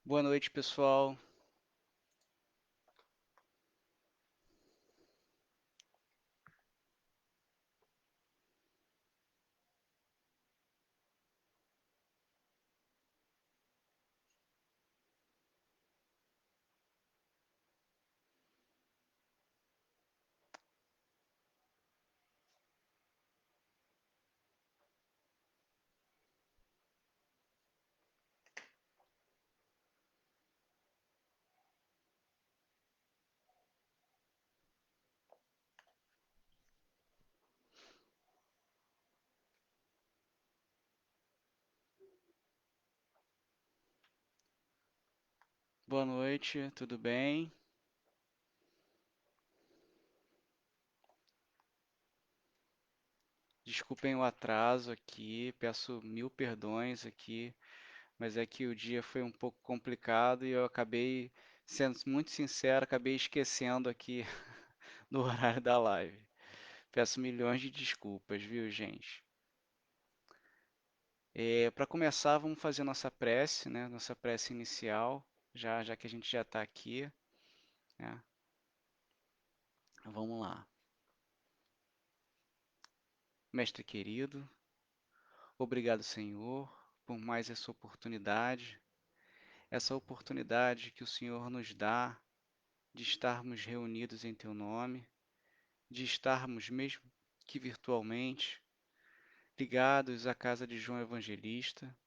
Boa noite, pessoal. Boa noite, tudo bem? Desculpem o atraso aqui, peço mil perdões aqui, mas é que o dia foi um pouco complicado e eu acabei, sendo muito sincero, acabei esquecendo aqui do horário da live. Peço milhões de desculpas, viu, gente? Para começar, vamos fazer nossa prece, né? Nossa prece inicial, já que a gente já está aqui, né? Vamos lá. Mestre querido, obrigado, Senhor, por mais essa oportunidade que o Senhor nos dá de estarmos reunidos em Teu nome, de estarmos, mesmo que virtualmente, ligados à casa de João Evangelista,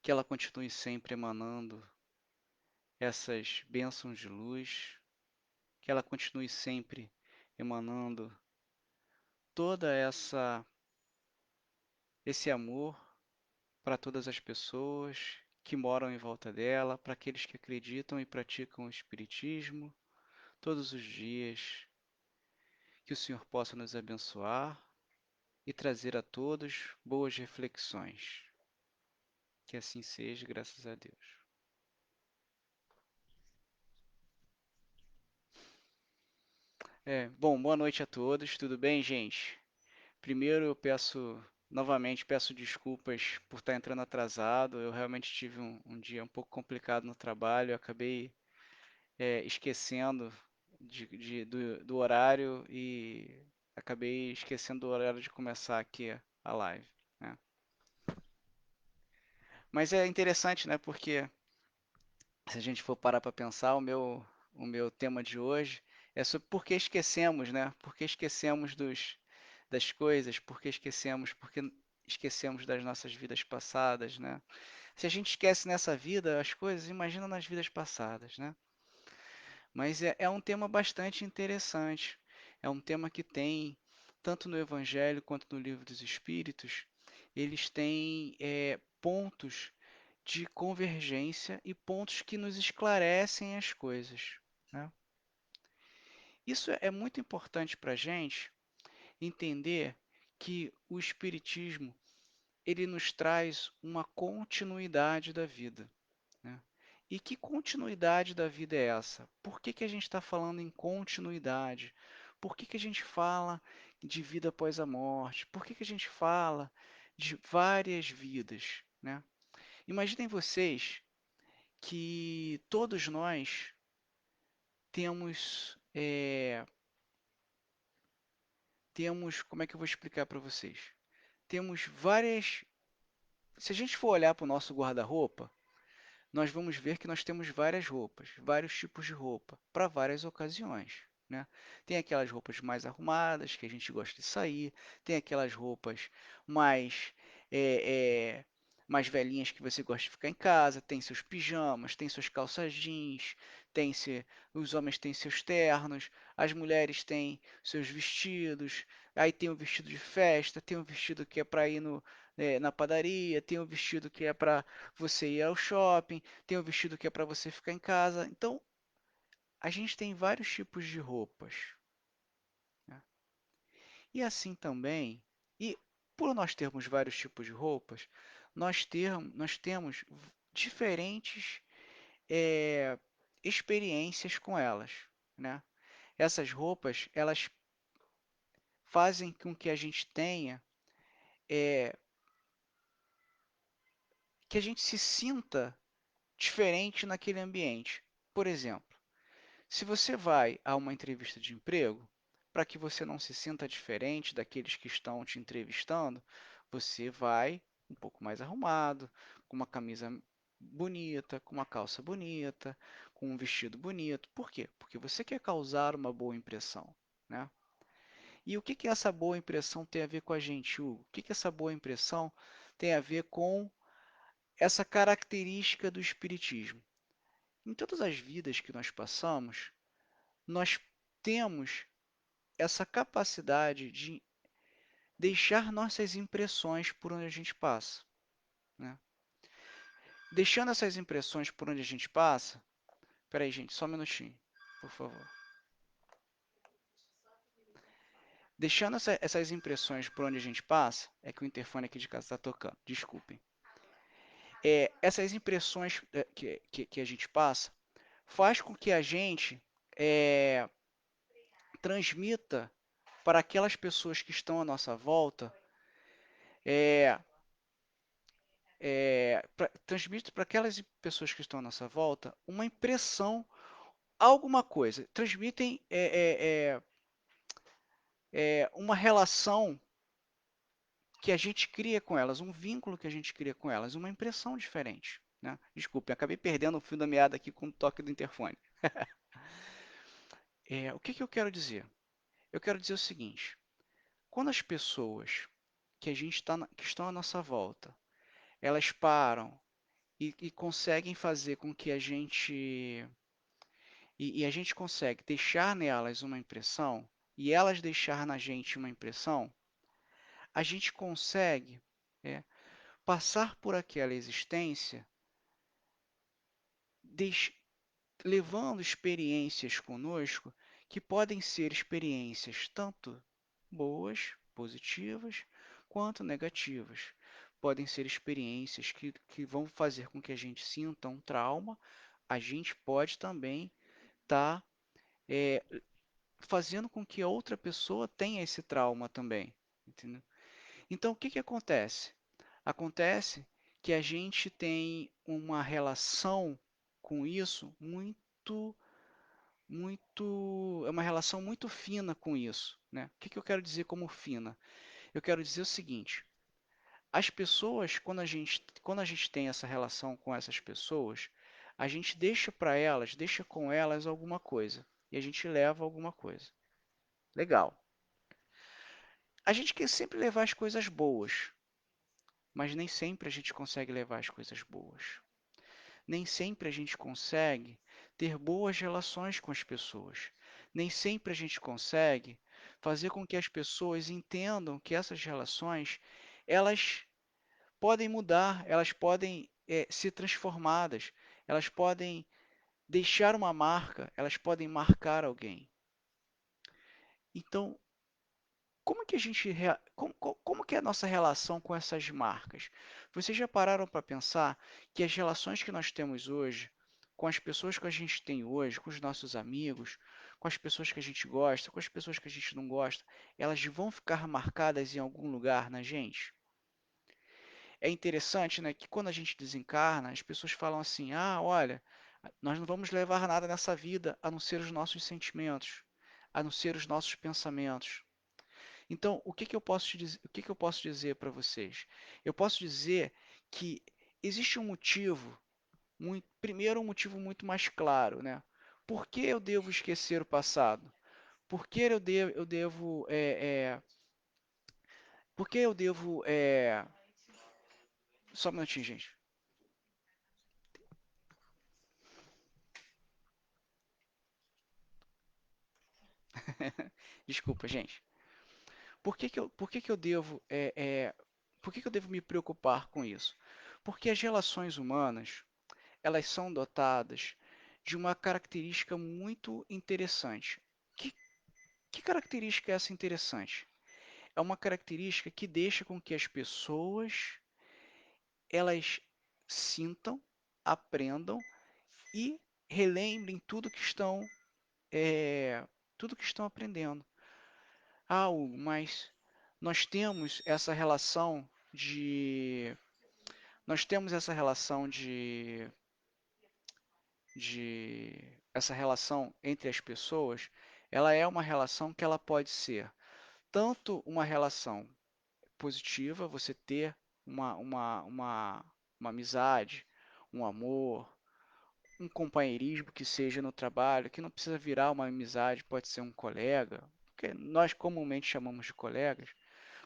que ela continue sempre emanando essas bênçãos de luz, que ela continue sempre emanando toda essa esse amor para todas as pessoas que moram em volta dela, para aqueles que acreditam e praticam o espiritismo todos os dias. Que o Senhor possa nos abençoar e trazer a todos boas reflexões. Que assim seja, graças a Deus. Bom, boa noite a todos, tudo bem, gente? Primeiro eu novamente peço desculpas por estar entrando atrasado. Eu realmente tive um dia um pouco complicado no trabalho, eu acabei esquecendo do horário e acabei esquecendo do horário de começar aqui a live, né? Mas é interessante, né? Porque se a gente for parar para pensar, o meu tema de hoje é sobre por que esquecemos, né? Por que esquecemos das coisas, por que esquecemos das nossas vidas passadas, né? Se a gente esquece nessa vida as coisas, imagina nas vidas passadas, né? Mas é um tema bastante interessante. É um tema que tem, tanto no Evangelho quanto no Livro dos Espíritos, eles têm pontos de convergência e pontos que nos esclarecem as coisas, né? Isso é muito importante para a gente entender que o Espiritismo ele nos traz uma continuidade da vida, né? E que continuidade da vida é essa? Por que que a gente está falando em continuidade? Por que que a gente fala de vida após a morte? Por que que a gente fala de várias vidas, né? Imaginem vocês que todos nós temos, como é que eu vou explicar para vocês? Temos várias. Se a gente for olhar para o nosso guarda-roupa, nós vamos ver que nós temos várias roupas, vários tipos de roupa, para várias ocasiões, né? Tem aquelas roupas mais arrumadas, que a gente gosta de sair, tem aquelas roupas mais, é, é, mais velhinhas que você gosta de ficar em casa, tem seus pijamas, tem suas calças jeans, os homens têm seus ternos, as mulheres têm seus vestidos, aí tem o vestido de festa, tem o vestido que é para ir na padaria, tem o vestido que é para você ir ao shopping, tem o vestido que é para você ficar em casa. Então, a gente tem vários tipos de roupas, né? E assim também, e por nós termos vários tipos de roupas, nós temos diferentes eh, experiências com elas, né? Essas roupas, elas fazem com que a gente tenha, eh, que a gente se sinta diferente naquele ambiente. Por exemplo, se você vai a uma entrevista de emprego, para que você não se sinta diferente daqueles que estão te entrevistando, você vai um pouco mais arrumado, com uma camisa bonita, com uma calça bonita, com um vestido bonito. Por quê? Porque você quer causar uma boa impressão, né? E o que que essa boa impressão tem a ver com a gente, Hugo? O que que essa boa impressão tem a ver com essa característica do espiritismo? Em todas as vidas que nós passamos, nós temos essa capacidade de deixar nossas impressões por onde a gente passa, né? Deixando essas impressões por onde a gente passa. Peraí, gente, só um minutinho, por favor. Deixando essas impressões por onde a gente passa, é que o interfone aqui de casa está tocando, desculpem. Essas impressões que a gente passa faz com que a gente é, transmita para aquelas pessoas que estão à nossa volta, é, transmite para aquelas pessoas que estão à nossa volta uma impressão, alguma coisa. Transmitem uma relação que a gente cria com elas, um vínculo que a gente cria com elas, uma impressão diferente. Né? Desculpe, acabei perdendo o fio da meada aqui com o toque do interfone. O que que eu quero dizer? Eu quero dizer o seguinte: quando as pessoas que estão à nossa volta, elas param e conseguem fazer com que a gente consegue deixar nelas uma impressão e elas deixar na gente uma impressão, a gente consegue é, passar por aquela existência deix- levando experiências conosco que podem ser experiências tanto boas, positivas, quanto negativas. Podem ser experiências que vão fazer com que a gente sinta um trauma. A gente pode também estar fazendo com que a outra pessoa tenha esse trauma também. Entendeu? Então, o que que acontece? Acontece que a gente tem uma relação com isso é uma relação muito fina com isso, né? O que que eu quero dizer como fina? Eu quero dizer o seguinte: as pessoas, quando a gente tem essa relação com essas pessoas, a gente deixa para elas, deixa com elas alguma coisa e a gente leva alguma coisa. Legal. A gente quer sempre levar as coisas boas, mas nem sempre a gente consegue levar as coisas boas. Nem sempre a gente consegue ter boas relações com as pessoas. Nem sempre a gente consegue fazer com que as pessoas entendam que essas relações, elas podem mudar, elas podem ser transformadas, elas podem deixar uma marca, elas podem marcar alguém. Então, como que a gente, como que é a nossa relação com essas marcas? Vocês já pararam para pensar que as relações que nós temos hoje, com as pessoas que a gente tem hoje, com os nossos amigos, com as pessoas que a gente gosta, com as pessoas que a gente não gosta, elas vão ficar marcadas em algum lugar na gente? É interessante, né, que quando a gente desencarna, as pessoas falam assim: ah, olha, nós não vamos levar nada nessa vida a não ser os nossos sentimentos, a não ser os nossos pensamentos. Então, o que que eu posso te dizer, o que que eu posso dizer para vocês? Eu posso dizer que existe um motivo, primeiro um motivo muito mais claro, né? Por que eu devo esquecer o passado? Por que eu devo, por que eu devo, só um minutinho, gente. Desculpa, gente. Por que que eu devo, por que que eu devo me preocupar com isso? Porque as relações humanas, elas são dotadas de uma característica muito interessante. Que, que característica é essa interessante? É uma característica que deixa com que as pessoas elas sintam, aprendam e relembrem é, tudo que estão aprendendo. Ah, Hugo, mas nós temos essa relação de nós temos essa relação de de essa relação entre as pessoas, ela é uma relação que ela pode ser tanto uma relação positiva, você ter uma amizade, um amor, um companheirismo que seja no trabalho, que não precisa virar uma amizade, pode ser um colega, que nós comumente chamamos de colegas,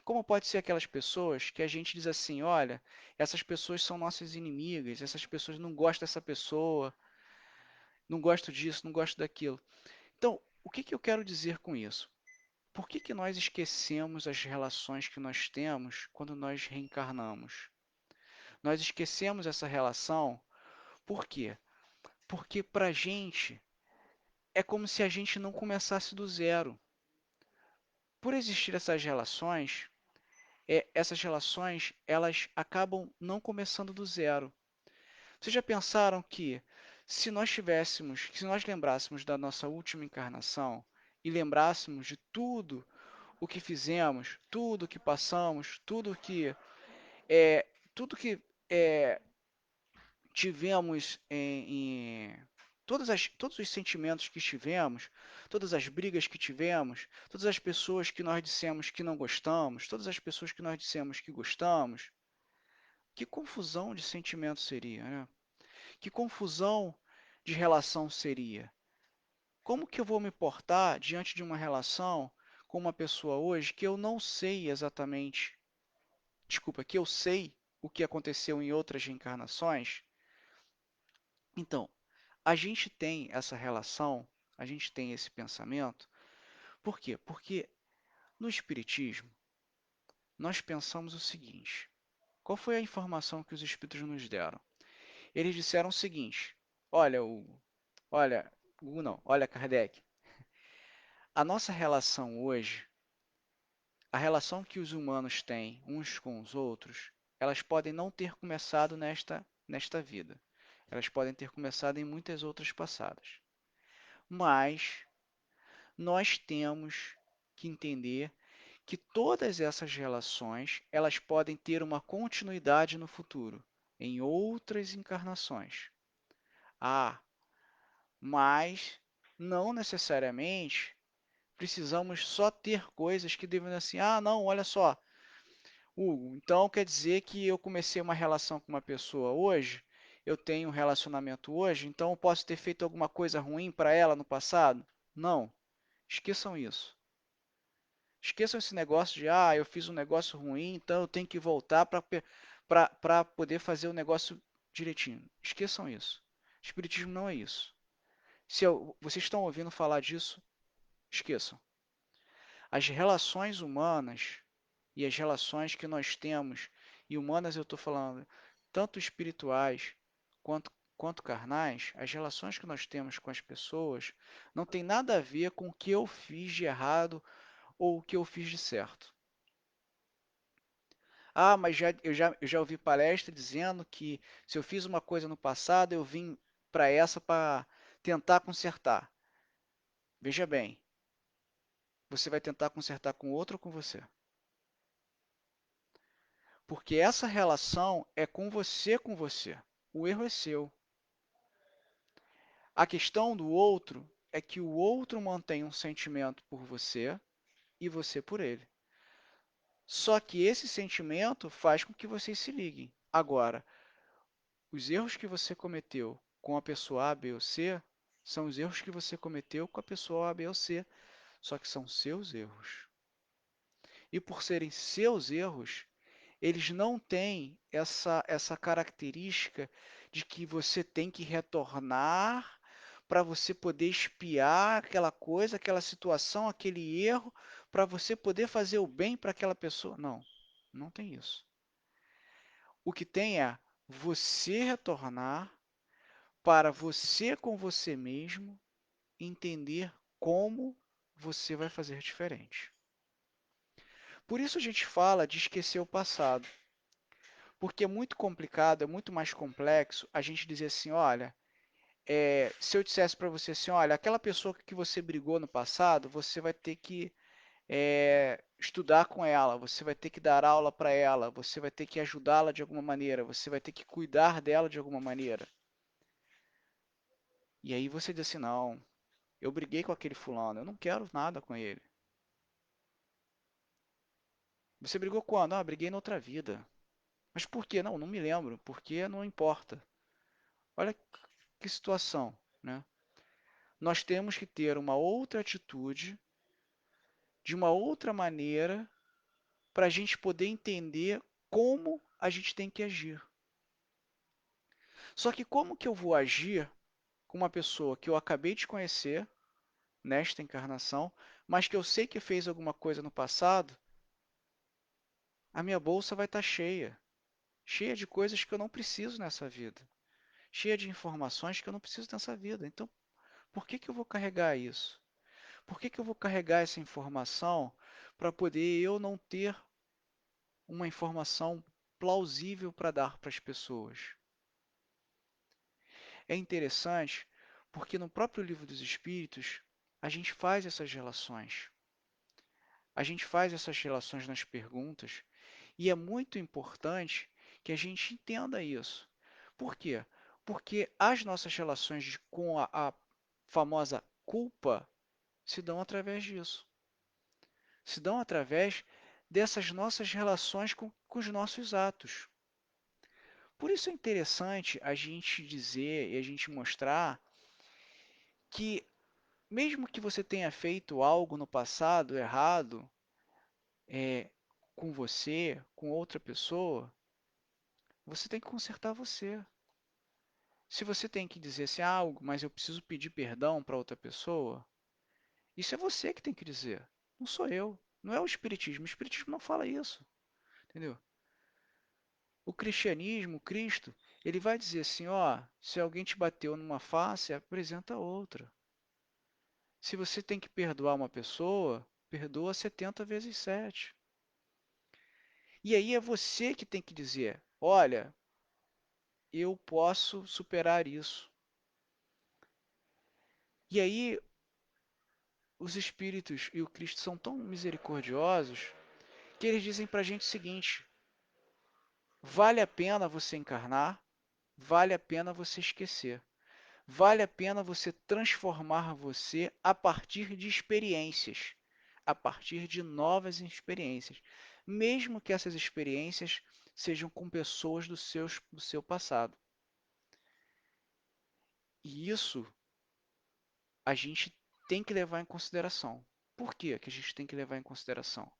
como pode ser aquelas pessoas que a gente diz assim, olha, essas pessoas são nossas inimigas, essas pessoas não gostam dessa pessoa, não gosto disso, não gosto daquilo. Então, o que que eu quero dizer com isso? Por que que nós esquecemos as relações que nós temos quando nós reencarnamos? Nós esquecemos essa relação, por quê? Porque para a gente é como se a gente não começasse do zero. Por existir essas relações, elas acabam não começando do zero. Vocês já pensaram que se nós lembrássemos da nossa última encarnação e lembrássemos de tudo o que fizemos, tudo o que passamos, é, tudo que é, tivemos todos os sentimentos que tivemos, todas as brigas que tivemos, todas as pessoas que nós dissemos que não gostamos, todas as pessoas que nós dissemos que gostamos, que confusão de sentimento seria, né? Que confusão de relação seria? Como que eu vou me portar diante de uma relação com uma pessoa hoje que eu não sei exatamente, desculpa, que eu sei o que aconteceu em outras reencarnações? Então, a gente tem essa relação, a gente tem esse pensamento. Por quê? Porque no Espiritismo nós pensamos o seguinte: qual foi a informação que os Espíritos nos deram? Eles disseram o seguinte: olha, Hugo, olha, Hugo não, olha, Kardec, a nossa relação hoje, a relação que os humanos têm uns com os outros, elas podem não ter começado nesta vida. Elas podem ter começado em muitas outras passadas. Mas nós temos que entender que todas essas relações, elas podem ter uma continuidade no futuro, em outras encarnações. Ah, mas não necessariamente precisamos só ter coisas que devem assim, ah, não, olha só, Hugo, então quer dizer que eu comecei uma relação com uma pessoa hoje, eu tenho um relacionamento hoje, então eu posso ter feito alguma coisa ruim para ela no passado? Não, esqueçam isso. Esqueçam esse negócio de, ah, eu fiz um negócio ruim, então eu tenho que voltar para poder fazer o negócio direitinho. Esqueçam isso. Espiritismo não é isso. Vocês estão ouvindo falar disso, esqueçam. As relações humanas e as relações que nós temos, e humanas eu estou falando tanto espirituais quanto carnais, as relações que nós temos com as pessoas não tem nada a ver com o que eu fiz de errado ou o que eu fiz de certo. Ah, mas eu já ouvi palestra dizendo que se eu fiz uma coisa no passado, eu vim para essa para tentar consertar. Veja bem, você vai tentar consertar com outro ou com você? Porque essa relação é com você com você. O erro é seu. A questão do outro é que o outro mantém um sentimento por você e você por ele. Só que esse sentimento faz com que vocês se liguem. Agora, os erros que você cometeu com a pessoa A, B ou C são os erros que você cometeu com a pessoa A, B ou C, só que são seus erros. E por serem seus erros, eles não têm essa característica de que você tem que retornar para você poder espiar aquela coisa, aquela situação, aquele erro, para você poder fazer o bem para aquela pessoa. Não, não tem isso. O que tem é você retornar para você com você mesmo entender como você vai fazer diferente. Por isso a gente fala de esquecer o passado, porque é muito complicado, é muito mais complexo a gente dizer assim, olha, se eu dissesse para você assim, olha, aquela pessoa que você brigou no passado, você vai ter que estudar com ela, você vai ter que dar aula para ela, você vai ter que ajudá-la de alguma maneira, você vai ter que cuidar dela de alguma maneira. E aí você diz assim, não, eu briguei com aquele fulano, eu não quero nada com ele. Você brigou quando? Ah, briguei na outra vida. Mas por quê? Não, não me lembro. Porque não importa. Olha que situação, né? Nós temos que ter uma outra atitude, de uma outra maneira, para a gente poder entender como a gente tem que agir. Só que como que eu vou agir com uma pessoa que eu acabei de conhecer nesta encarnação, mas que eu sei que fez alguma coisa no passado? A minha bolsa vai estar cheia, cheia de coisas que eu não preciso nessa vida, cheia de informações que eu não preciso nessa vida. Então, por que que eu vou carregar isso? Por que que eu vou carregar essa informação para poder eu não ter uma informação plausível para dar para as pessoas? É interessante porque no próprio Livro dos Espíritos a gente faz essas relações. A gente faz essas relações nas perguntas e é muito importante que a gente entenda isso. Por quê? Porque as nossas relações com a famosa culpa se dão através disso. Se dão através dessas nossas relações com os nossos atos. Por isso é interessante a gente dizer e a gente mostrar que, mesmo que você tenha feito algo no passado errado, é, com você, com outra pessoa, você tem que consertar você. Se você tem que dizer assim, algo, mas eu preciso pedir perdão para outra pessoa, isso é você que tem que dizer. Não sou eu. Não é o Espiritismo. O Espiritismo não fala isso. Entendeu? O cristianismo, Cristo, ele vai dizer assim, ó, se alguém te bateu numa face, apresenta outra. Se você tem que perdoar uma pessoa, perdoa 70 vezes 7. E aí é você que tem que dizer, olha, eu posso superar isso. E aí os espíritos e o Cristo são tão misericordiosos que eles dizem para a gente o seguinte: vale a pena você encarnar, vale a pena você esquecer, vale a pena você transformar você a partir de experiências, a partir de novas experiências, mesmo que essas experiências sejam com pessoas do seu passado. E isso a gente tem que levar em consideração. Por que que a gente tem que levar em consideração?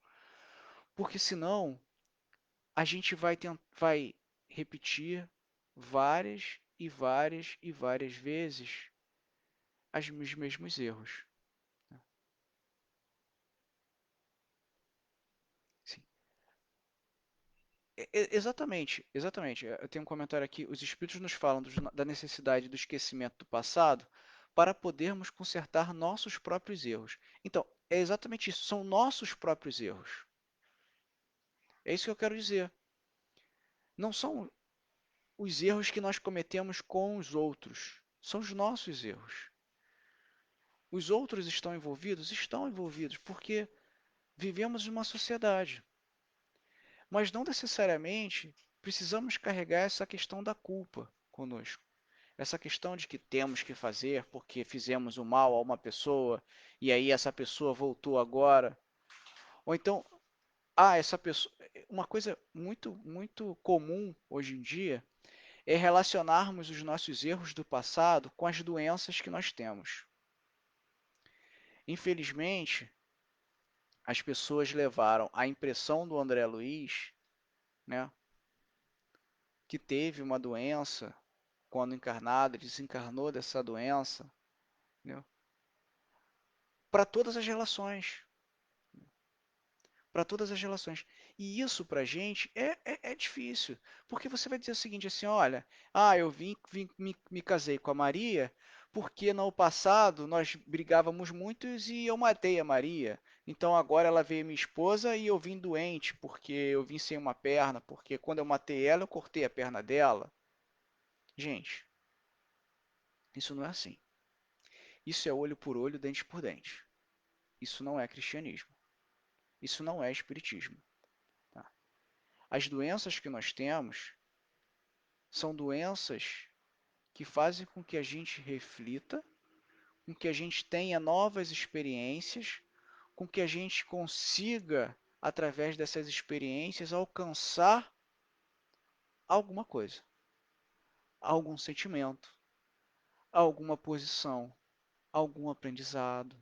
Porque senão a gente vai repetir várias e várias e várias vezes os mesmos erros. Sim. Exatamente, exatamente. Eu tenho um comentário aqui. Os espíritos nos falam da necessidade do esquecimento do passado para podermos consertar nossos próprios erros. Então, é exatamente isso. São nossos próprios erros. É isso que eu quero dizer. Não são os erros que nós cometemos com os outros. São os nossos erros. Os outros estão envolvidos? Estão envolvidos, porque vivemos em uma sociedade. Mas não necessariamente precisamos carregar essa questão da culpa conosco. Essa questão de que temos que fazer porque fizemos o mal a uma pessoa e aí essa pessoa voltou agora. Ou então, essa pessoa. Uma coisa muito comum hoje em dia é relacionarmos os nossos erros do passado com as doenças que nós temos. Infelizmente, as pessoas levaram a impressão do André Luiz, né, que teve uma doença quando encarnado, desencarnou dessa doença, né, para todas as relações, para todas as relações. E isso para a gente é difícil, porque você vai dizer o seguinte assim, olha, eu me casei com a Maria porque no passado nós brigávamos muito e eu matei a Maria. Então agora ela veio minha esposa e eu vim doente porque eu vim sem uma perna, porque quando eu matei ela eu cortei a perna dela. Gente, isso não é assim. Isso é olho por olho, dente por dente. Isso não é cristianismo. Isso não é espiritismo. Tá? As doenças que nós temos são doenças que fazem com que a gente reflita, com que a gente tenha novas experiências, com que a gente consiga, através dessas experiências, alcançar alguma coisa, algum sentimento, alguma posição, algum aprendizado,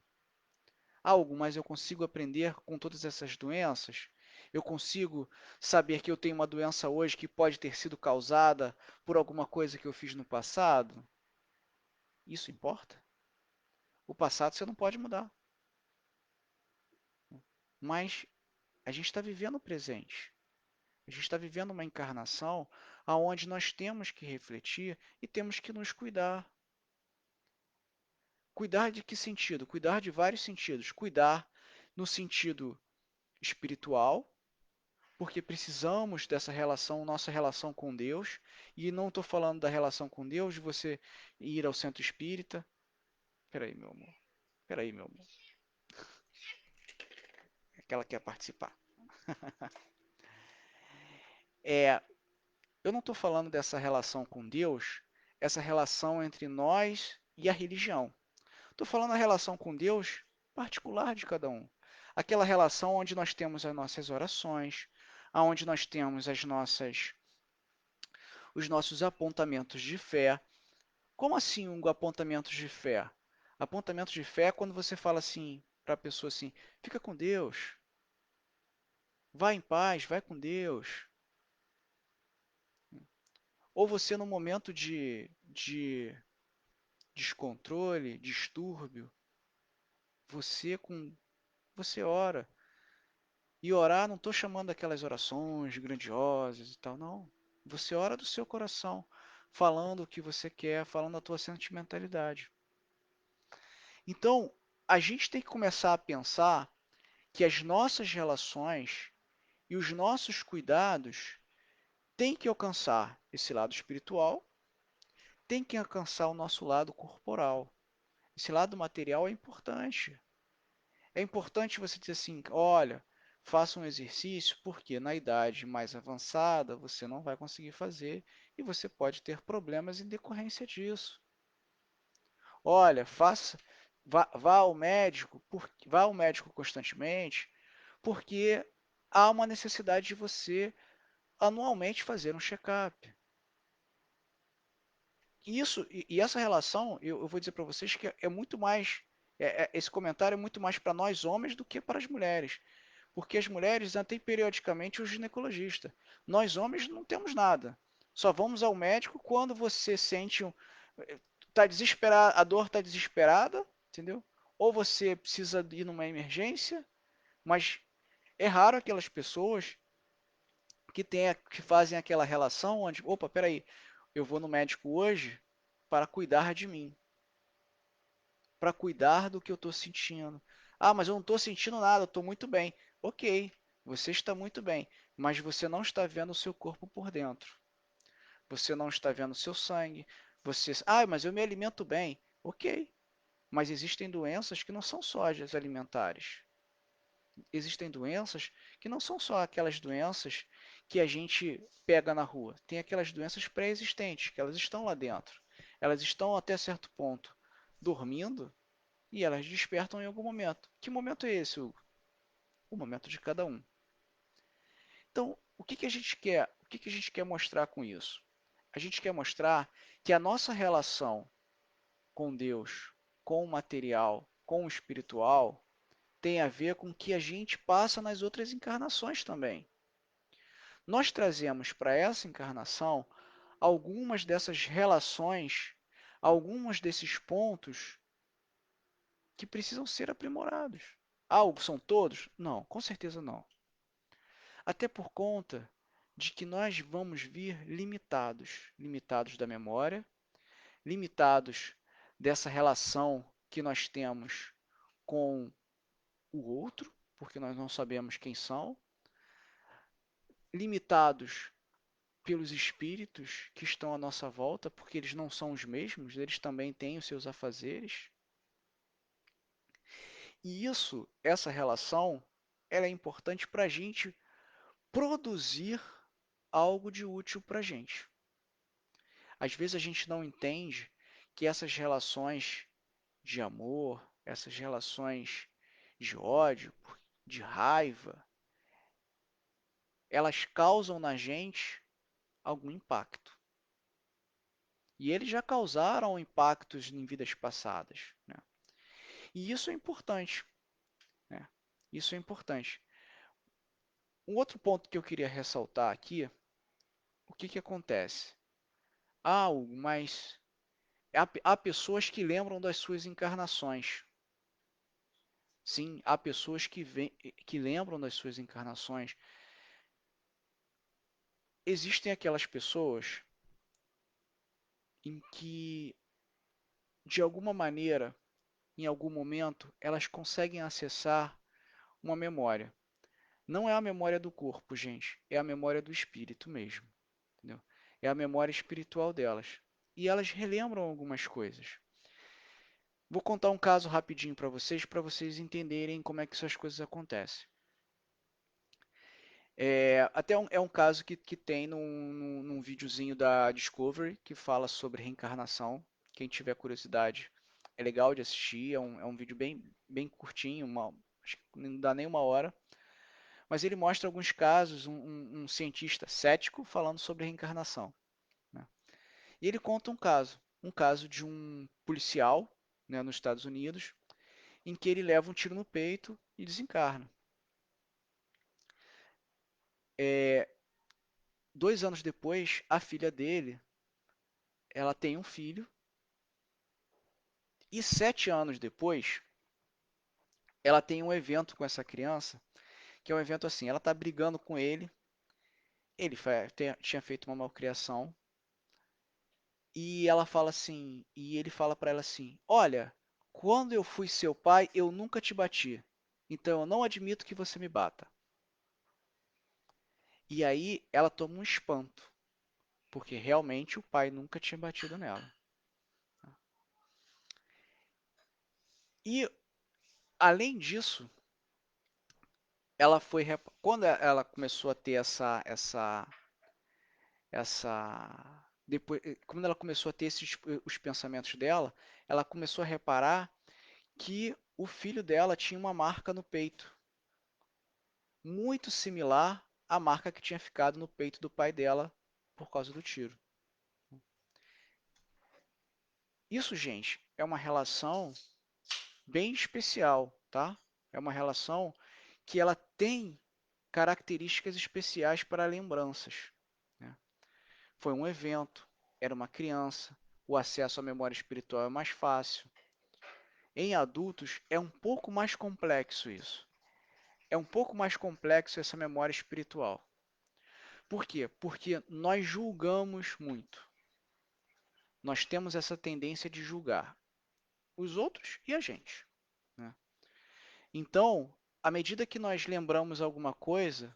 algo, mas eu consigo aprender com todas essas doenças? Eu consigo saber que eu tenho uma doença hoje que pode ter sido causada por alguma coisa que eu fiz no passado? Isso importa? O passado você não pode mudar, mas a gente está vivendo o presente. A gente está vivendo uma encarnação aonde nós temos que refletir e temos que nos cuidar. Cuidar de que sentido? Cuidar de vários sentidos. Cuidar no sentido espiritual, porque precisamos dessa relação, nossa relação com Deus. E não estou falando da relação com Deus, de você ir ao centro espírita. Peraí, meu amor. Peraí, meu amor. É que ela quer participar. É, eu não estou falando dessa relação com Deus, essa relação entre nós e a religião. Estou falando da relação com Deus particular de cada um. Aquela relação onde nós temos as nossas orações, onde nós temos os nossos apontamentos de fé. Como assim um apontamento de fé? Apontamento de fé é quando você fala assim para a pessoa assim, fica com Deus, vai em paz, vai com Deus. Ou você no momento de descontrole, distúrbio, você com você ora. E orar, não estou chamando aquelas orações grandiosas e tal, não. Você ora do seu coração, falando o que você quer, falando a tua sentimentalidade. Então, a gente tem que começar a pensar que as nossas relações e os nossos cuidados têm que alcançar esse lado espiritual, têm que alcançar o nosso lado corporal. Esse lado material é importante. É importante você dizer assim, olha, faça um exercício, porque na idade mais avançada você não vai conseguir fazer e você pode ter problemas em decorrência disso. Olha, vá ao médico, vá ao médico constantemente, porque há uma necessidade de você anualmente fazer um check-up. E essa relação, eu vou dizer para vocês que é muito mais, esse comentário é muito mais para nós homens do que para as mulheres. Porque as mulheres têm periodicamente o ginecologista. Nós homens não temos nada. Só vamos ao médico quando você sente tá desesperado, a dor está desesperada, entendeu? Ou você precisa ir numa emergência, mas é raro aquelas pessoas que fazem aquela relação onde, opa, peraí, eu vou no médico hoje para cuidar de mim, para cuidar do que eu estou sentindo. Ah, mas eu não estou sentindo nada, eu estou muito bem. Ok, você está muito bem, mas você não está vendo o seu corpo por dentro. Você não está vendo o seu sangue. Mas eu me alimento bem. Ok, mas existem doenças que não são só as alimentares. Existem doenças que não são só aquelas doenças que a gente pega na rua. Tem aquelas doenças pré-existentes, que elas estão lá dentro. Elas estão até certo ponto dormindo e elas despertam em algum momento. Que momento é esse, Hugo? O momento de cada um. Então, o que que a gente quer? O que que a gente quer mostrar com isso? A gente quer mostrar que a nossa relação com Deus, com o material, com o espiritual, tem a ver com o que a gente passa nas outras encarnações também. Nós trazemos para essa encarnação algumas dessas relações, alguns desses pontos que precisam ser aprimorados. Algo são todos? Não, com certeza não. Até por conta de que nós vamos vir limitados, limitados da memória, limitados dessa relação que nós temos com o outro, porque nós não sabemos quem são, limitados pelos espíritos que estão à nossa volta, porque eles não são os mesmos, eles também têm os seus afazeres. E essa relação, ela é importante para a gente produzir algo de útil para a gente. Às vezes a gente não entende que essas relações de amor, essas relações de ódio, de raiva, elas causam na gente algum impacto. E eles já causaram impactos em vidas passadas, né? E isso é importante, né? Isso é importante. Um outro ponto que eu queria ressaltar aqui, o que que acontece? Mas há pessoas que lembram das suas encarnações. Sim, há pessoas que lembram das suas encarnações. Existem aquelas pessoas em que, de alguma maneira, em algum momento, elas conseguem acessar uma memória. Não é a memória do corpo, gente, é a memória do espírito mesmo, entendeu? É a memória espiritual delas. E elas relembram algumas coisas. Vou contar um caso rapidinho para vocês entenderem como é que essas coisas acontecem. É um caso que tem num videozinho da Discovery que fala sobre reencarnação. Quem tiver curiosidade, é legal de assistir. É um vídeo bem curtinho, acho que não dá nem uma hora. Mas ele mostra alguns casos, um cientista cético falando sobre reencarnação, né? E ele conta um caso de um policial, né, nos Estados Unidos, em que ele leva um tiro no peito e desencarna. 2 anos depois, a filha dele, ela tem um filho, e 7 anos depois, ela tem um evento com essa criança, que é um evento assim, ela tá brigando com ele, tinha feito uma malcriação, e ele fala para ela assim: Olha, quando eu fui seu pai, eu nunca te bati. Então eu não admito que você me bata. E aí ela toma um espanto, porque realmente o pai nunca tinha batido nela. E além disso, quando ela começou a ter quando ela começou a ter os pensamentos dela, ela começou a reparar que o filho dela tinha uma marca no peito, muito similar à marca que tinha ficado no peito do pai dela por causa do tiro. Isso, gente, é uma relação bem especial, tá? É uma relação que ela tem características especiais para lembranças, né? Foi um evento, era uma criança, o acesso à memória espiritual é mais fácil. Em adultos é um pouco mais complexo isso. É um pouco mais complexo essa memória espiritual. Por quê? Porque nós julgamos muito. Nós temos essa tendência de julgar os outros e a gente, né? Então, à medida que nós lembramos alguma coisa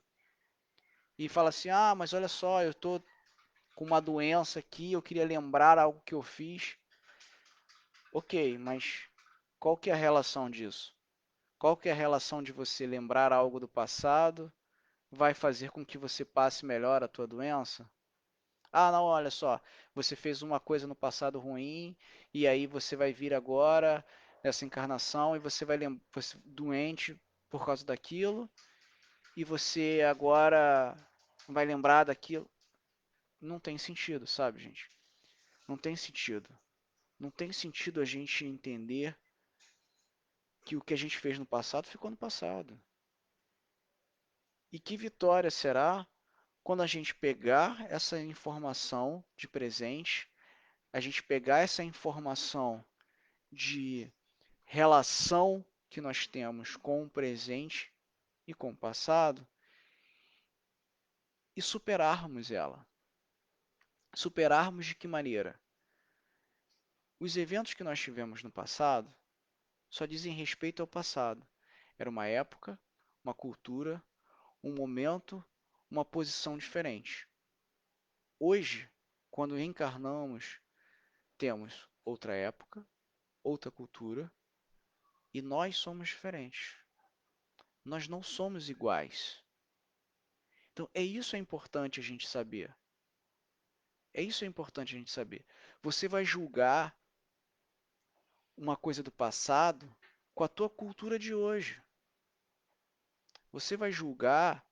e fala assim, mas olha só, eu estou com uma doença aqui, eu queria lembrar algo que eu fiz. Ok, mas qual que é a relação disso? Qual que é a relação de você lembrar algo do passado vai fazer com que você passe melhor a tua doença? Não, olha só, você fez uma coisa no passado ruim e aí você vai vir agora nessa encarnação e você vai você doente por causa daquilo e você agora vai lembrar daquilo. Não tem sentido, sabe, gente? Não tem sentido. Não tem sentido a gente entender que o que a gente fez no passado ficou no passado. E que vitória será quando a gente pegar essa informação de presente, a gente pegar essa informação de relação que nós temos com o presente e com o passado e superarmos ela. Superarmos de que maneira? Os eventos que nós tivemos no passado só dizem respeito ao passado. Era uma época, uma cultura, um momento, uma posição diferente. Hoje, quando reencarnamos, temos outra época, outra cultura e nós somos diferentes. Nós não somos iguais. Então, isso é importante a gente saber. Isso é importante a gente saber. Você vai julgar uma coisa do passado com a tua cultura de hoje. Você vai julgar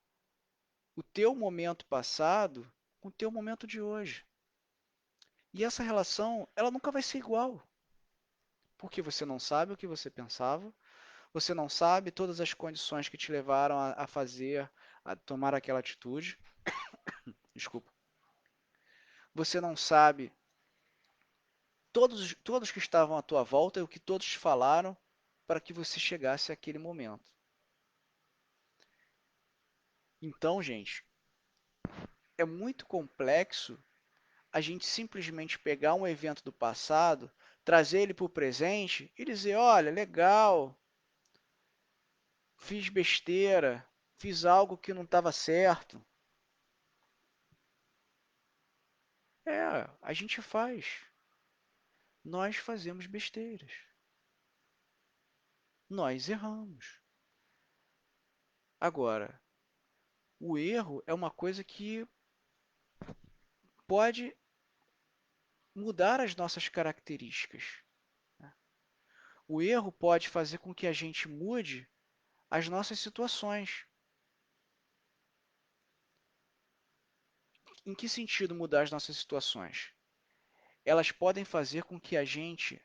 o teu momento passado com o teu momento de hoje. E essa relação, ela nunca vai ser igual, porque você não sabe o que você pensava, você não sabe todas as condições que te levaram a fazer, a tomar aquela atitude. Desculpa. Você não sabe todos que estavam à tua volta e o que todos falaram para que você chegasse àquele momento. Então, gente, é muito complexo a gente simplesmente pegar um evento do passado, trazer ele para o presente e dizer: olha, legal, fiz besteira, fiz algo que não estava certo. A gente faz. Nós fazemos besteiras. Nós erramos. Agora, o erro é uma coisa que pode mudar as nossas características. O erro pode fazer com que a gente mude as nossas situações. Em que sentido mudar as nossas situações? Elas podem fazer com que a gente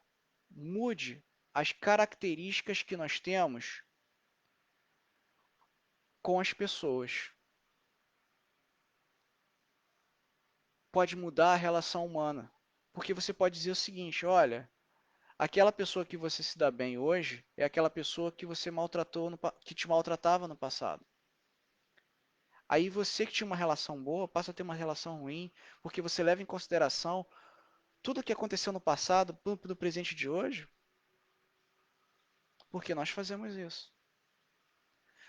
mude as características que nós temos com as pessoas. Pode mudar a relação humana. Porque você pode dizer o seguinte: olha, aquela pessoa que você se dá bem hoje é aquela pessoa que você maltratou, que te maltratava no passado. Aí você que tinha uma relação boa passa a ter uma relação ruim, porque você leva em consideração tudo o que aconteceu no passado no presente de hoje, porque nós fazemos isso.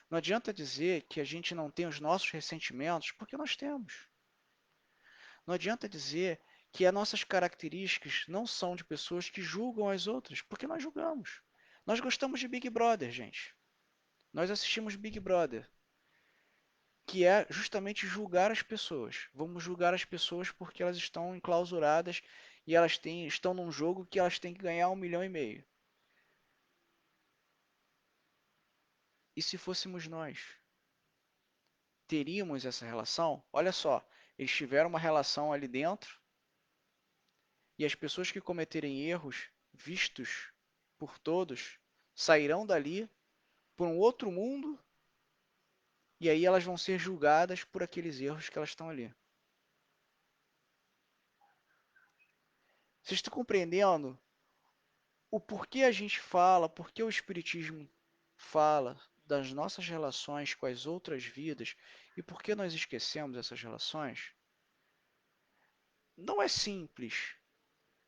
Não adianta dizer que a gente não tem os nossos ressentimentos, porque nós temos. Não adianta dizer que as nossas características não são de pessoas que julgam as outras, porque nós julgamos. Nós gostamos de Big Brother, gente. Nós assistimos Big Brother, que é justamente julgar as pessoas. Vamos julgar as pessoas porque elas estão enclausuradas e estão num jogo que elas têm que ganhar 1,5 milhão. E se fôssemos nós? Teríamos essa relação? Olha só, eles tiveram uma relação ali dentro e as pessoas que cometerem erros vistos por todos sairão dali por um outro mundo e aí elas vão ser julgadas por aqueles erros que elas estão ali. Vocês estão compreendendo o porquê a gente fala, porquê o Espiritismo fala das nossas relações com as outras vidas e por que nós esquecemos essas relações? Não é simples,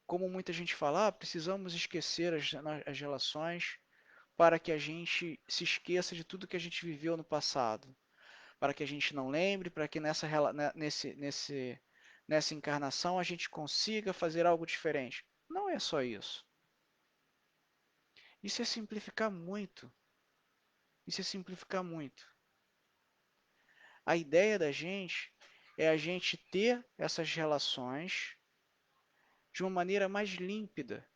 como muita gente fala, precisamos esquecer as relações para que a gente se esqueça de tudo que a gente viveu no passado, para que a gente não lembre, para que nessa encarnação a gente consiga fazer algo diferente. Não é só isso. Isso é simplificar muito. Isso é simplificar muito. A ideia da gente é a gente ter essas relações de uma maneira mais límpida,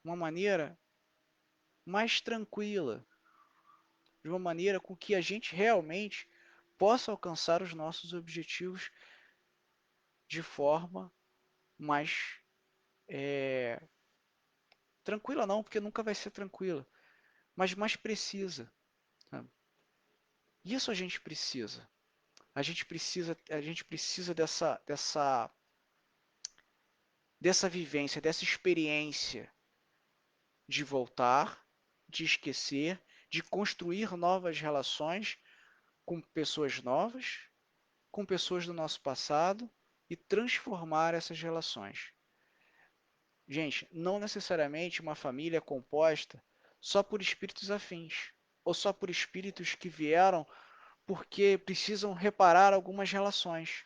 uma maneira mais tranquila, de uma maneira com que a gente realmente possa alcançar os nossos objetivos de forma mais tranquila, não, porque nunca vai ser tranquila, mas mais precisa. Sabe? Isso a gente precisa. A gente precisa dessa vivência, dessa experiência de voltar, de esquecer, de construir novas relações com pessoas novas, com pessoas do nosso passado e transformar essas relações. Gente, não necessariamente uma família é composta só por espíritos afins, ou só por espíritos que vieram porque precisam reparar algumas relações.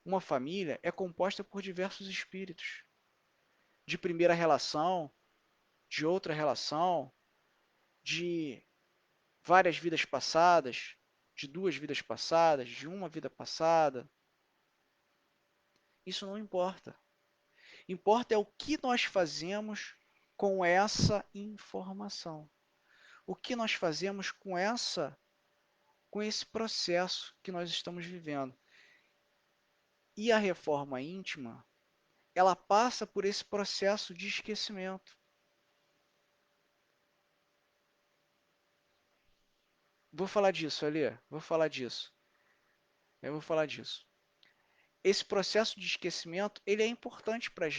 Uma família é composta por diversos espíritos, de primeira relação, de outra relação, de várias vidas passadas, de duas vidas passadas, de uma vida passada. Isso não importa. Importa é o que nós fazemos com essa informação. O que nós fazemos com esse processo que nós estamos vivendo. E a reforma íntima, ela passa por esse processo de esquecimento. Vou falar disso, Alê. Vou falar disso. Eu vou falar disso. Esse processo de esquecimento, ele é importante para a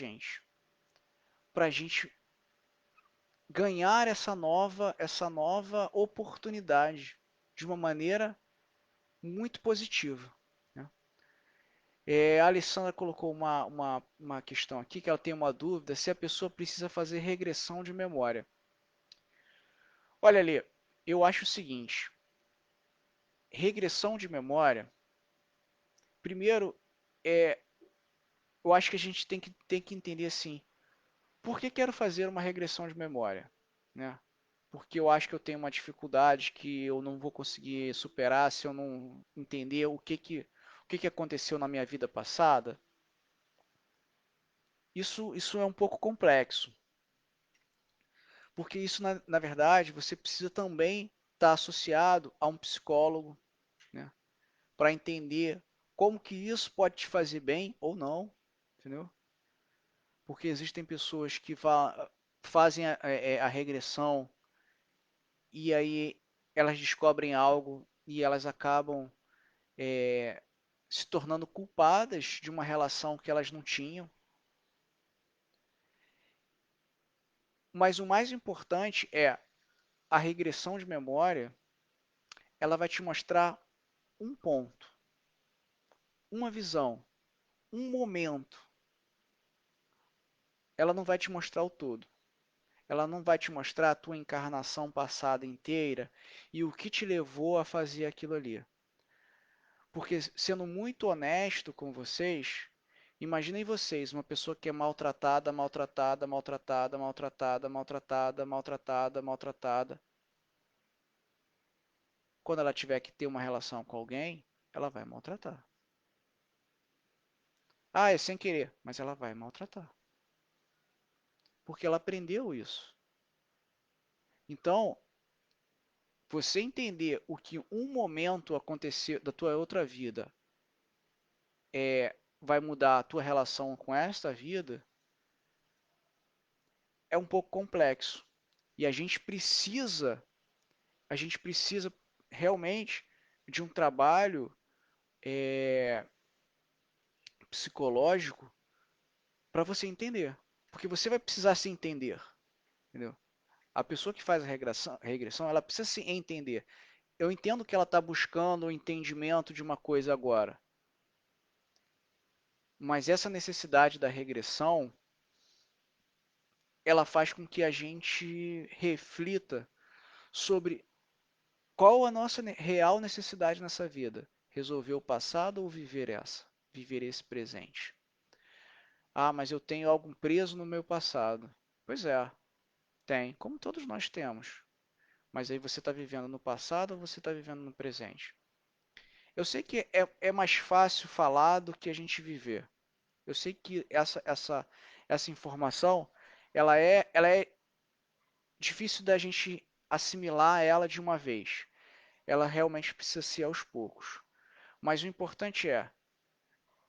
gente ganhar essa nova oportunidade de uma maneira muito positiva, né? A Alessandra colocou uma questão aqui que ela tem uma dúvida se a pessoa precisa fazer regressão de memória. Olha ali, eu acho o seguinte, regressão de memória, primeiro, é, eu acho que a gente tem que entender assim, por que quero fazer uma regressão de memória, né? Porque eu acho que eu tenho uma dificuldade que eu não vou conseguir superar se eu não entender o que aconteceu na minha vida passada. Isso é um pouco complexo, porque isso, na verdade, você precisa também estar associado a um psicólogo, né, para entender como que isso pode te fazer bem ou não, entendeu? Porque existem pessoas que fazem a regressão e aí elas descobrem algo e elas acabam é, se tornando culpadas de uma relação que elas não tinham. Mas o mais importante é a regressão de memória, ela vai te mostrar um ponto, uma visão, um momento. Ela não vai te mostrar o todo. Ela não vai te mostrar a tua encarnação passada inteira e o que te levou a fazer aquilo ali. Porque, sendo muito honesto com vocês, imaginem vocês, uma pessoa que é maltratada, maltratada, maltratada, maltratada, maltratada, maltratada, maltratada. Quando ela tiver que ter uma relação com alguém, ela vai maltratar. Ah, é sem querer, mas ela vai maltratar. Porque ela aprendeu isso. Então, você entender o que um momento aconteceu da tua outra vida vai mudar a tua relação com esta vida é um pouco complexo. E a gente precisa realmente de um trabalho é, psicológico para você entender. Porque você vai precisar se entender, entendeu? A pessoa que faz a regressão, ela precisa se entender. Eu entendo que ela está buscando o entendimento de uma coisa agora, mas essa necessidade da regressão, ela faz com que a gente reflita sobre qual a nossa real necessidade nessa vida. Resolver o passado ou viver essa? Viver esse presente. Ah, mas eu tenho algo preso no meu passado. Pois é, tem, como todos nós temos. Mas aí você está vivendo no passado ou você está vivendo no presente? Eu sei que é mais fácil falar do que a gente viver. Eu sei que essa informação ela é difícil da gente assimilar ela de uma vez. Ela realmente precisa ser aos poucos. Mas o importante é,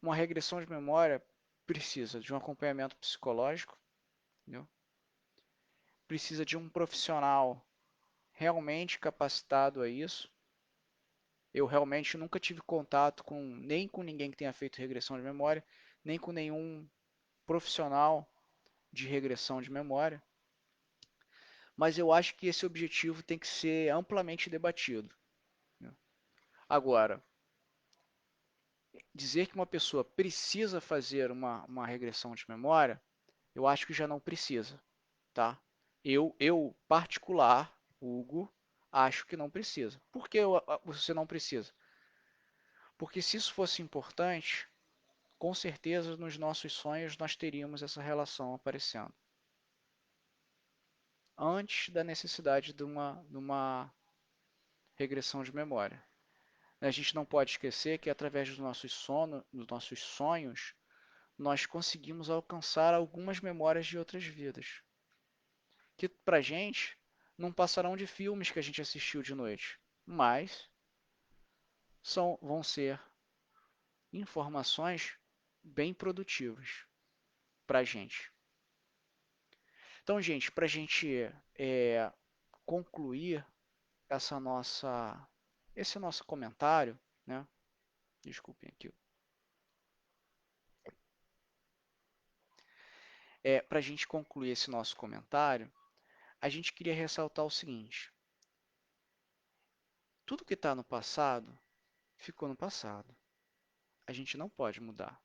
uma regressão de memória precisa de um acompanhamento psicológico, entendeu? Precisa de um profissional realmente capacitado a isso. Eu realmente nunca tive contato nem com ninguém que tenha feito regressão de memória, nem com nenhum profissional de regressão de memória, mas eu acho que esse objetivo tem que ser amplamente debatido, né? Agora, dizer que uma pessoa precisa fazer uma regressão de memória, eu acho que já não precisa, tá? Eu particular, Hugo, acho que não precisa. Por que você não precisa? Porque se isso fosse importante, com certeza nos nossos sonhos nós teríamos essa relação aparecendo. Antes da necessidade de uma regressão de memória. A gente não pode esquecer que através dos nossos sonhos, nós conseguimos alcançar algumas memórias de outras vidas, que pra gente não passarão de filmes que a gente assistiu de noite, mas vão ser informações bem produtivas para a gente. Então, gente, para a gente concluir essa nossa, esse nosso comentário, né? Desculpem aqui. Para a gente concluir esse nosso comentário, a gente queria ressaltar o seguinte: tudo que está no passado ficou no passado. A gente não pode mudar.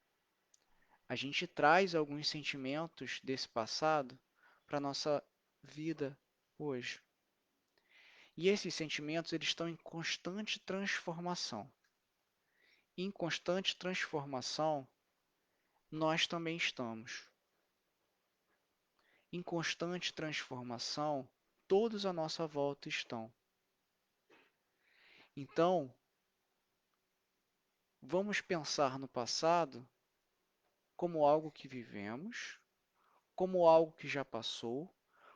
A gente traz alguns sentimentos desse passado para a nossa vida hoje. E esses sentimentos eles estão em constante transformação. Em constante transformação, nós também estamos. Em constante transformação, todos à nossa volta estão. Então, vamos pensar no passado como algo que vivemos, como algo que já passou,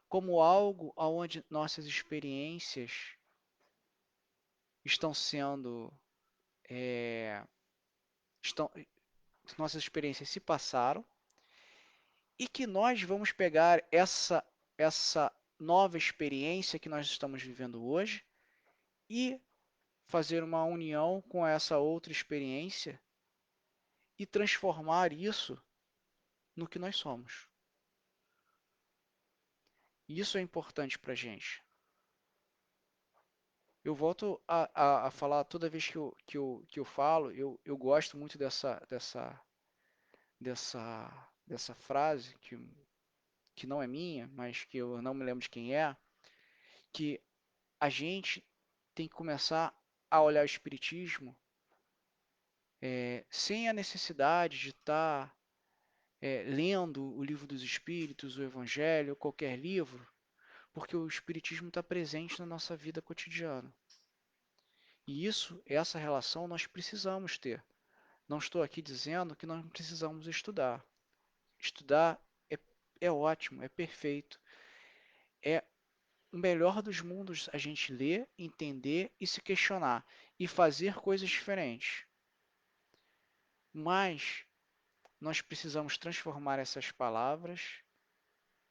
como algo onde nossas experiências estão sendo, é, estão, nossas experiências se passaram e que nós vamos pegar essa nova experiência que nós estamos vivendo hoje e fazer uma união com essa outra experiência e transformar isso no que nós somos. Isso é importante para a gente. Eu volto a falar toda vez que eu falo, eu gosto muito dessa frase, que não é minha, mas que eu não me lembro de quem é, que a gente tem que começar a olhar o Espiritismo sem a necessidade de estar lendo o Livro dos Espíritos, o Evangelho, ou qualquer livro, porque o Espiritismo está presente na nossa vida cotidiana. E essa relação nós precisamos ter. Não estou aqui dizendo que nós não precisamos estudar. Estudar é, é ótimo, é perfeito. É o melhor dos mundos a gente ler, entender e se questionar e fazer coisas diferentes. Mas nós precisamos transformar essas palavras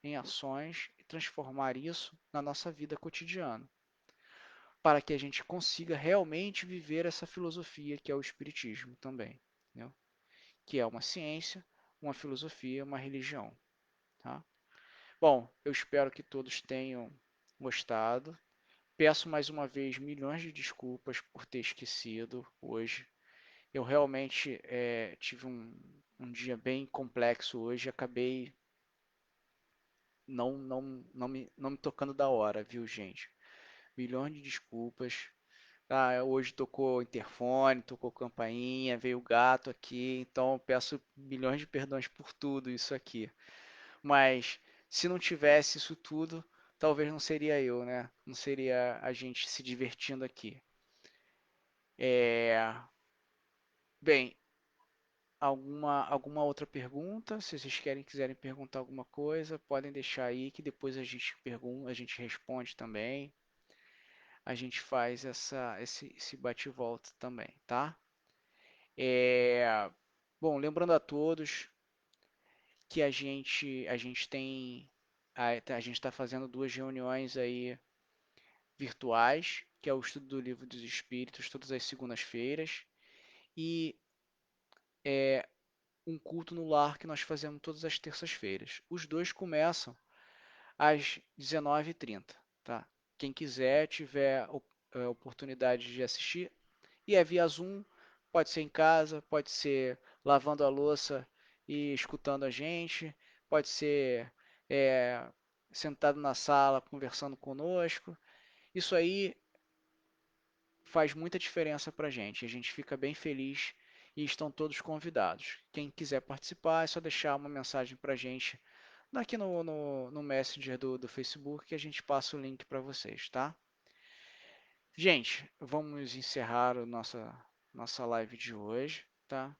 em ações e transformar isso na nossa vida cotidiana, para que a gente consiga realmente viver essa filosofia que é o Espiritismo também, né? Que é uma ciência, uma filosofia, uma religião, tá? Bom, eu espero que todos tenham gostado. Peço mais uma vez milhões de desculpas por ter esquecido hoje. Eu realmente tive um dia bem complexo hoje, acabei não me tocando da hora, viu, gente? Milhões de desculpas. Ah, hoje tocou interfone, tocou campainha, veio o gato aqui, então eu peço milhões de perdões por tudo isso aqui. Mas se não tivesse isso tudo, talvez não seria eu, né? Não seria a gente se divertindo aqui. É... Bem, alguma outra pergunta? Se vocês quiserem perguntar alguma coisa, podem deixar aí que depois a gente pergunta, a gente responde também. A gente faz esse bate-volta também, tá? É, bom, lembrando a todos que a gente tem a gente está fazendo duas reuniões aí virtuais, que é o estudo do Livro dos Espíritos, todas as segundas-feiras, e um culto no lar que nós fazemos todas as terças-feiras. Os dois começam às 19h30, tá? Quem quiser, tiver oportunidade de assistir, e é via Zoom, pode ser em casa, pode ser lavando a louça e escutando a gente, pode ser é, sentado na sala conversando conosco. Isso aí faz muita diferença para a gente. A gente fica bem feliz e estão todos convidados. Quem quiser participar é só deixar uma mensagem para a gente aqui no Messenger do Facebook que a gente passa o link para vocês, tá? Gente, vamos encerrar a nossa live de hoje, tá?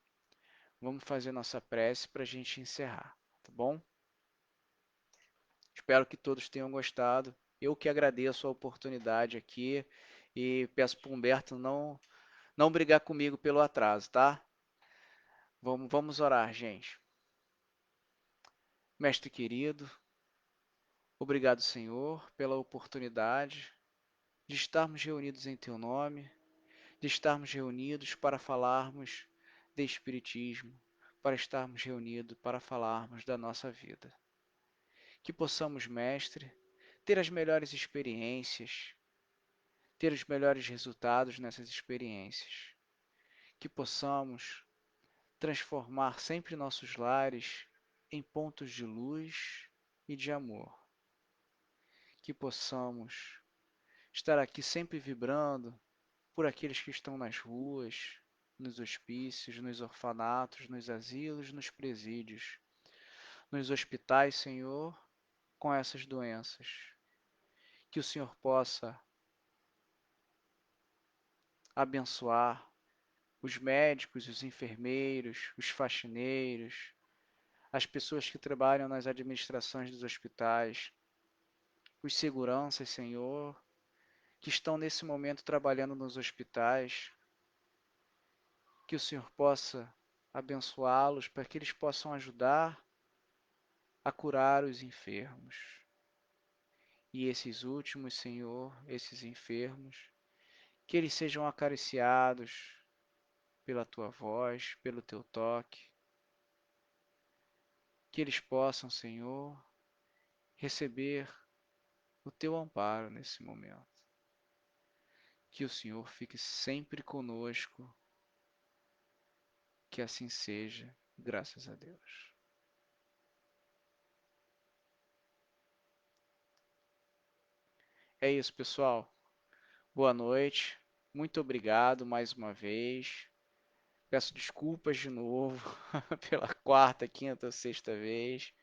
vamos fazer nossa prece para a gente encerrar, tá bom? Espero que todos tenham gostado. Eu que agradeço a oportunidade aqui e peço para o Humberto não brigar comigo pelo atraso, tá? Vamos orar, gente. Mestre querido, obrigado, Senhor, pela oportunidade de estarmos reunidos em Teu nome, de estarmos reunidos para falarmos de Espiritismo, para estarmos reunidos para falarmos da nossa vida. Que possamos, Mestre, ter as melhores experiências, ter os melhores resultados nessas experiências. Que possamos transformar sempre nossos lares em pontos de luz e de amor. Que possamos estar aqui sempre vibrando por aqueles que estão nas ruas, nos hospícios, nos orfanatos, nos asilos, nos presídios, nos hospitais, Senhor, com essas doenças. Que o Senhor possa abençoar os médicos, os enfermeiros, os faxineiros, as pessoas que trabalham nas administrações dos hospitais, os seguranças, Senhor, que estão nesse momento trabalhando nos hospitais, que o Senhor possa abençoá-los para que eles possam ajudar a curar os enfermos. E esses últimos, Senhor, esses enfermos, que eles sejam acariciados pela tua voz, pelo teu toque, que eles possam, Senhor, receber o teu amparo nesse momento. Que o Senhor fique sempre conosco, que assim seja, graças a Deus. É isso, pessoal. Boa noite. Muito obrigado mais uma vez. Peço desculpas de novo pela quarta, quinta ou sexta vez.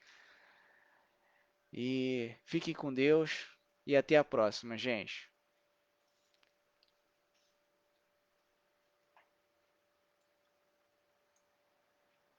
E fiquem com Deus e até a próxima, gente.